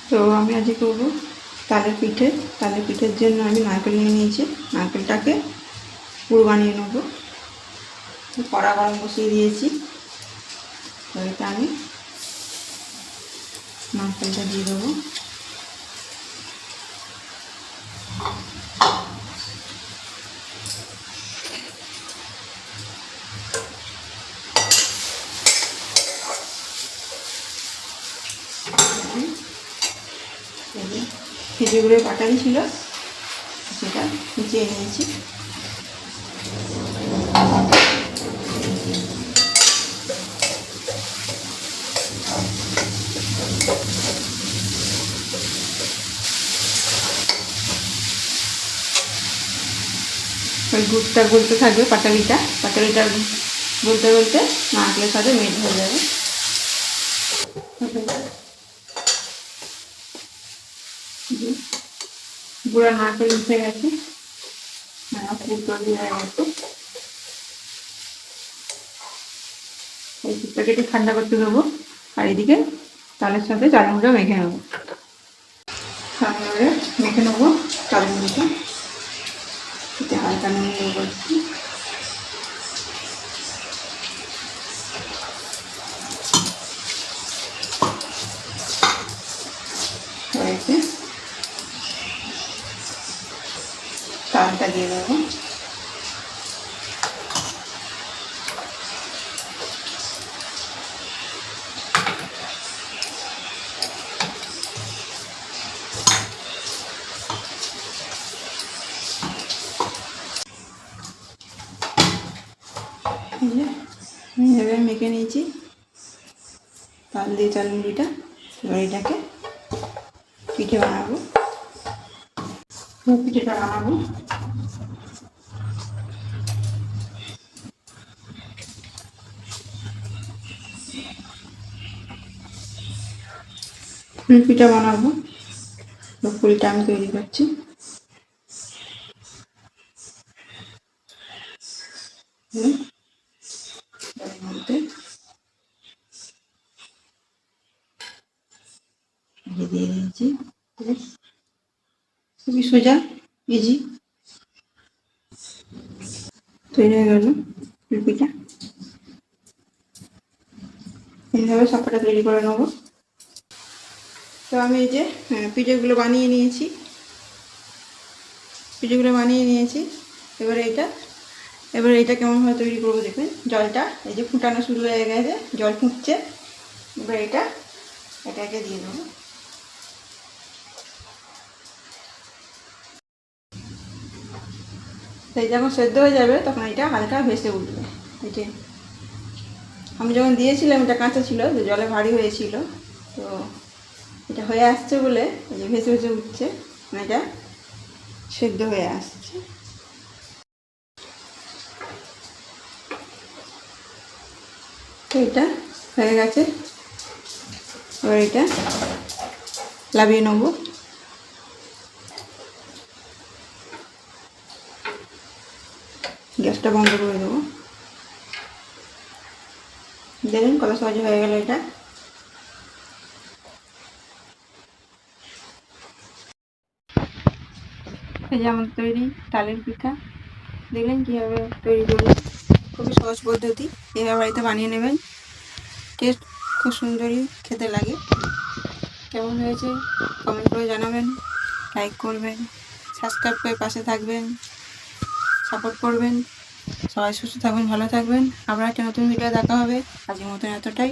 তো আমি আজকে করবো তালের পিঠে। তালের পিঠের জন্য আমি নারকেল নিয়ে নিয়েছি, নারকেলটাকে পুর বানিয়ে নেবো। কড়া গরম বসিয়ে দিয়েছি, তো এটা আমি নারকেলটা দিয়ে দেবো। খেজুরের পাটালি ছিল, সেটা কুচিয়ে নিয়েছি। ওই গুড়টা গলতে থাকবে, পাটালিটা গলতে গলতে নারকেলের সাথে মেট হয়ে যাবে। গুঁড়া নারকেল উঠে গেছে, পুর তৈরি হয়ে গেছে। এই পুরটাকে একটু ঠান্ডা করতে দেবো, আর এদিকে তালের সাথে চালের গুঁড়ো মেখে নেবো। তারপরে মেখে নেবো চালের গুঁড়োটা, এতে হালকা নুন দিয়ে করছি। হয়েছে, তালটা দিয়ে দেবো। এইভাবে মেখে নিয়েছি তাল দিয়ে চাল মুড়িটা। এবার এটাকে পিঠে বানাবো, পিঠেটা বানাবো। ফুল পিঠা বানাবো, ফুলটা আমি তৈরি করছি। দিয়ে দিয়েছি, খুবই সোজা ইজি তৈরি হয়ে গেল ফুল পিঠা। এইভাবে সবটা তৈরি করে নেবো। তো আমি এই যে পিঠেগুলো বানিয়ে নিয়েছি, এবারে এটা কেমনভাবে তৈরি করবো দেখবেন। জলটা এই যে ফুটানো শুরু হয়ে গেছে, জল ফুটছে। এবার এটাকে দিয়ে দেবো। সেই যখন সেদ্ধ হয়ে যাবে তখন এটা হালকা ভেসে উঠবে। এই যে আমি যখন দিয়েছিলাম এটা কাঁচা ছিল, তো জলে ভারী হয়েছিল, তো এটা হয়ে আসছে বলে এই যে ভেসে ভেসে উঠছে, মানে এটা সেদ্ধ হয়ে আসছে। তো এটা হয়ে গেছে, এবার এটা লাভিয়ে নেব। গ্যাসটা বন্ধ করে দেবো। দেখুন কত সহজে হয়ে গেল এটা। এই যে আমার তৈরি তালের পিঠা, দেখলেন কীভাবে তৈরি করলাম। খুবই সহজ পদ্ধতি, এভাবে বাড়িতে বানিয়ে নেবেন। টেস্ট খুব সুন্দরই খেতে লাগে। কেমন হয়েছে কমেন্ট করে জানাবেন, লাইক করবেন, সাবস্ক্রাইব করে পাশে থাকবেন, সাপোর্ট করবেন। সবাই সুস্থ থাকবেন, ভালো থাকবেন। আবার একটা নতুন ভিডিও দেখা হবে। আজকের মতন এতটাই।